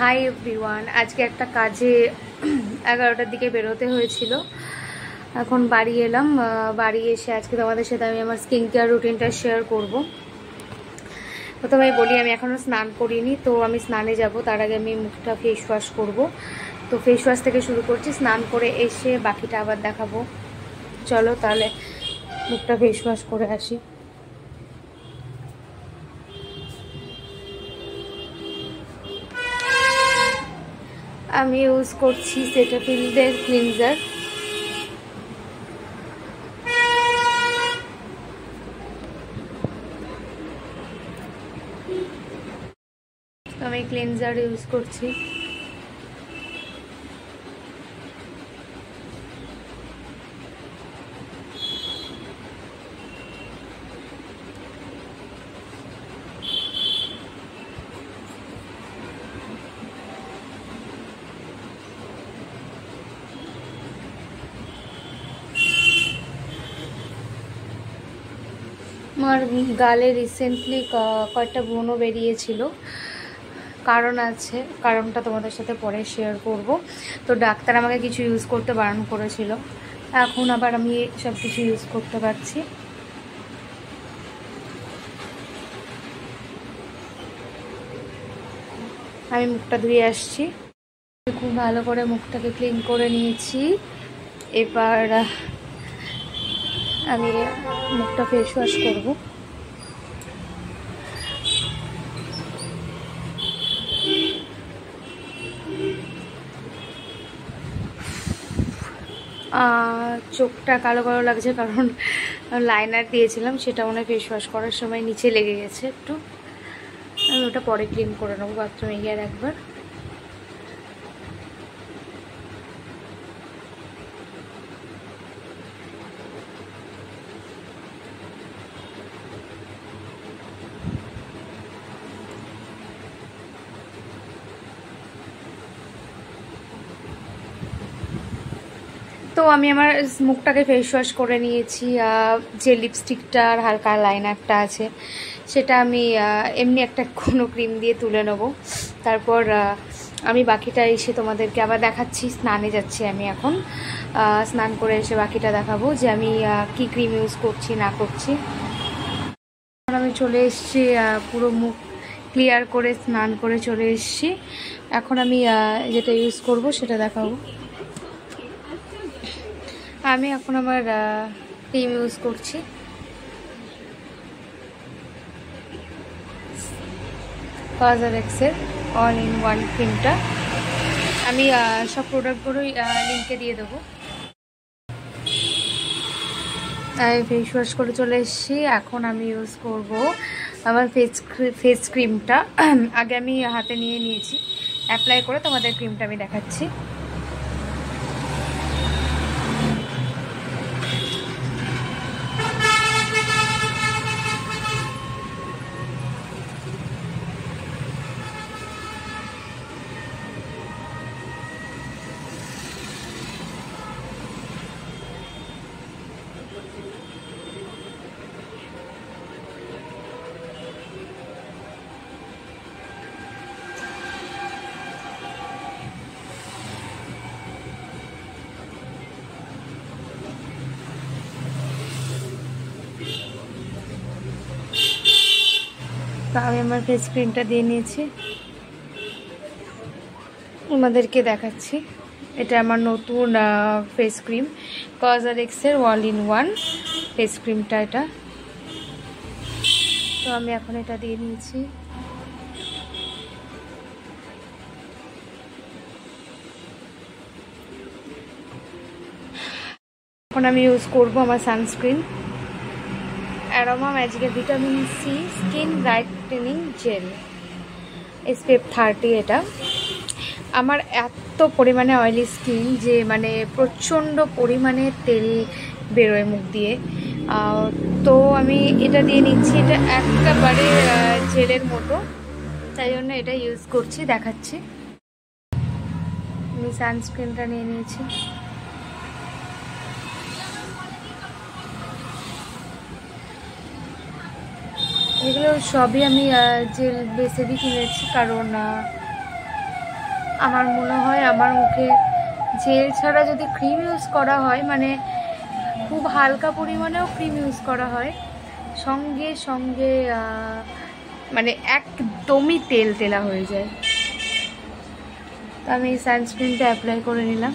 Hi everyone, আজকে একটা কাজে 11টার দিকে বেরোতে হয়েছিল। এখন বাড়ি এলাম। বাড়ি এসে আজকে তোমাদের সাথে আমি আমার স্কিন কেয়ার রুটিনটা শেয়ার করব। প্রথমে বলি আমি এখনও স্নান করিনি, তো আমি স্নানে যাব। তার আগে আমি মুখটা ফেস ওয়াশ করবো। তো ফেস ওয়াশ থেকে শুরু করছি, স্নান করে এসে বাকিটা আবার দেখাবো। চলো তাহলে মুখটা ফেস ওয়াশ করে আসি। আমি ইউজ করছি সেটাফিল্ডের ক্লিনজার। আমি ক্লিনজার ইউজ করছি। আমার গালে রিসেন্টলি কয়েকটা ব্রণ বেরিয়েছিল, কারণ আছে, কারণটা তোমাদের সাথে পরে শেয়ার করব। তো ডাক্তার আমাকে কিছু ইউজ করতে বারণ করেছিল, এখন আবার আমি সব কিছু ইউজ করতে পারছি। আমি মুখটা ধুয়ে আসছি, খুব ভালো করে মুখটাকে ক্লিন করে নিয়েছি। এবার আমি মুখটা ফেস ওয়াশ করবো। চোখটা কালো কালো লাগছে, কারণ লাইনার দিয়েছিলাম, সেটা মনে হয় ফেস ওয়াশ করার সময় নিচে লেগে গেছে একটু। আমি ওটা পরে ক্লিন করে নেবো বাথরুমে গিয়ে আর একবার। তো আমি আমার মুখটাকে ফেস ওয়াশ করে নিয়েছি। যে লিপস্টিকটা আর হালকা লাইনারটা আছে সেটা আমি এমনি একটা কোনো ক্রিম দিয়ে তুলে নেব। তারপর আমি বাকিটা এসে তোমাদেরকে আবার দেখাচ্ছি। স্নানে যাচ্ছি আমি এখন, স্নান করে এসে বাকিটা দেখাবো যে আমি কি ক্রিম ইউজ করছি না করছি। আমি চলে এসেছি, পুরো মুখ ক্লিয়ার করে স্নান করে চলে এসেছি। এখন আমি যেটা ইউজ করব সেটা দেখাবো। আমি এখন আমার ক্রিম ইউজ করছি, কসরএক্সের অল ইন ওয়ান ক্রিমটা। আমি সব প্রোডাক্টগুলোই লিঙ্কে দিয়ে দেবো। আমি ফেস ওয়াশ করে চলে এসেছি। এখন আমি ইউজ করব আমার ফেস ক্রিমটা। আগে আমি হাতে নিয়ে নিয়েছি, অ্যাপ্লাই করে তোমাদের ক্রিমটা আমি দেখাচ্ছি। তো আমি আমার ফেস ক্রিমটা দিয়ে নিয়েছি, আমাদেরকে দেখাচ্ছি। এটা আমার নতুন ফেস ক্রিম, কসরএক্সের অল ইন ওয়ান ফেস ক্রিমটা এটা। তো আমি এখন এটা দিয়ে নিয়েছি। এখন আমি ইউজ করব আমার সানস্ক্রিন, অ্যারোমা ম্যাজিকের vitamin C skin brightening gel SPF 30। এটা আমার এত পরিমাণে অয়েলি স্কিন যে মানে প্রচণ্ড পরিমাণে তেল বেরোয় মুখ দিয়ে। তো আমি এটা দিয়ে নিচ্ছি। এটা একেবারে জেলের মতো, তাই জন্য এটা ইউজ করছি, দেখাচ্ছি। আমি সানস্ক্রিনটা নিয়ে নিয়েছি। এগুলো সবই আমি জেল বেসেরই কিনেছি, কারণ আমার মনে হয় আমার মুখে জেল ছাড়া যদি ক্রিম ইউজ করা হয়, মানে খুব হালকা পরিমাণেও ক্রিম ইউজ করা হয়, সঙ্গে সঙ্গে মানে একদমই তেল তেলা হয়ে যায়। তো আমি এই সানস্ক্রিনটা অ্যাপ্লাই করে নিলাম।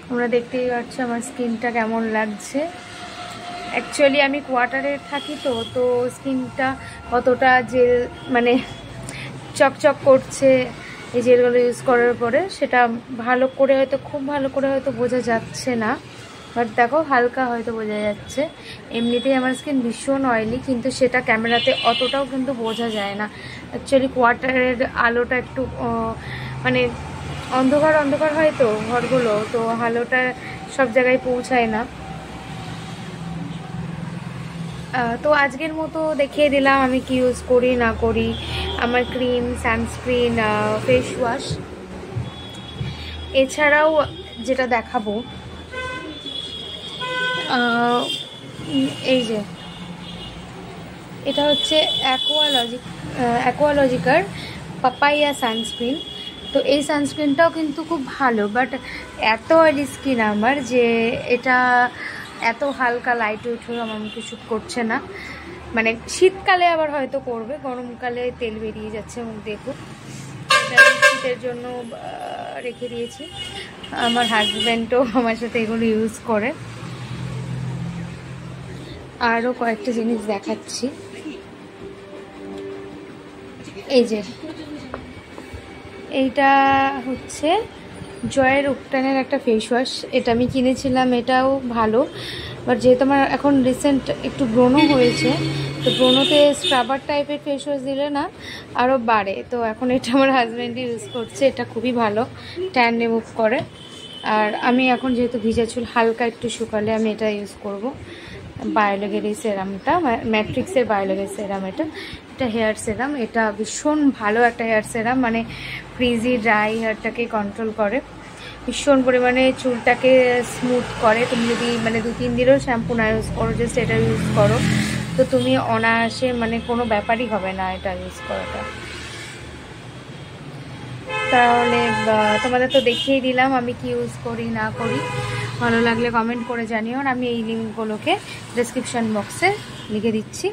তোমরা দেখতেই পাচ্ছ আমার স্কিনটা কেমন লাগছে। অ্যাকচুয়ালি আমি কোয়ার্টারে থাকি, তো স্কিনটা কতটা জেল মানে চকচক করছে এই জেলগুলো ইউজ করার পরে, সেটা ভালো করে হয়তো খুব ভালো করে হয়তো বোঝা যাচ্ছে না, বাট দেখো হালকা হয়তো বোঝা যাচ্ছে। এমনিতেই আমার স্কিন ভীষণ অয়েলি, কিন্তু সেটা ক্যামেরাতে অতটাও কিন্তু বোঝা যায় না। অ্যাকচুয়ালি কোয়ার্টারের আলোটা একটু মানে অন্ধকার অন্ধকার হয় তো ঘরগুলো, তো আলোটা সব জায়গায় পৌঁছায় না। তো আজকের মতো দেখিয়ে দিলাম আমি কি ইউজ করি না করি, আমার ক্রিম, সানস্ক্রিন, ফেস ওয়াশ। এছাড়াও যেটা দেখাবো, এই যে এটা হচ্ছে অ্যাকোয়ালজিকার পাপাইয়া সানস্ক্রিন। তো এই সানস্ক্রিনটাও কিন্তু খুব ভালো, বাট এত অয়েলি স্কিন আমার যে এটা এত হালকা লাইট উঠেও আমার মুখে শ্যুট করছে না। মানে শীতকালে আবার হয়তো করবে, গরমকালে তেল বেরিয়ে যাচ্ছে মুখ দেখো। এটা শীতের জন্য রেখে দিয়েছি। আমার হাজব্যান্ডও আমার সাথে এগুলো ইউজ করে। আরও কয়েকটা জিনিস দেখাচ্ছি। এই যে এইটা হচ্ছে জয়ের উপটানের একটা ফেস ওয়াশ, এটা আমি কিনেছিলাম, এটাও ভালো। বাট যেহেতু আমার এখন রিসেন্ট একটু ব্রণও হয়েছে, তো ব্রণতে স্ক্রাবার টাইপের ফেস ওয়াশ দিলে না আরও বাড়ে, তো এখন এটা আমার হাজব্যান্ডই ইউজ করছে। এটা খুবই ভালো, ট্যান রিমুভ করে। আর আমি এখন যেহেতু ভিজা চুল হালকা একটু শুকালে আমি এটা ইউজ করব, বায়োলগের এই সেরামটা, ম্যাট্রিক্সের বায়োলগের সেরাম। এটা হেয়ার সেরাম, এটা ভীষণ ভালো একটা হেয়ার সেরাম, মানে ফ্রিজি ড্রাই হেয়ারটাকে কন্ট্রোল করে, ভীষণ পরিমাণে চুলটাকে স্মুথ করে। তুমি যদি মানে 2-3 দিনও শ্যাম্পু না ইউজ করো, জাস্ট এটা ইউজ করো, তো তুমি অনায়াসে মানে কোনো ব্যাপারই হবে না এটা ইউজ করাটা। তাহলে তোমাদের তো দেখিয়ে দিলাম আমি কি ইউজ করি না করি। ভালো লাগলে কমেন্ট করে জানিও, আর আমি এই লিঙ্কগুলোকে ডেসক্রিপশন বক্সে লিখে দিচ্ছি।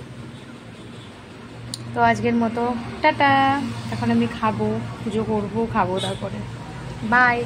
তো আজকের মতো টাটা। এখন আমি খাবো, পুজো করবো, খাবো, তারপরে বাই।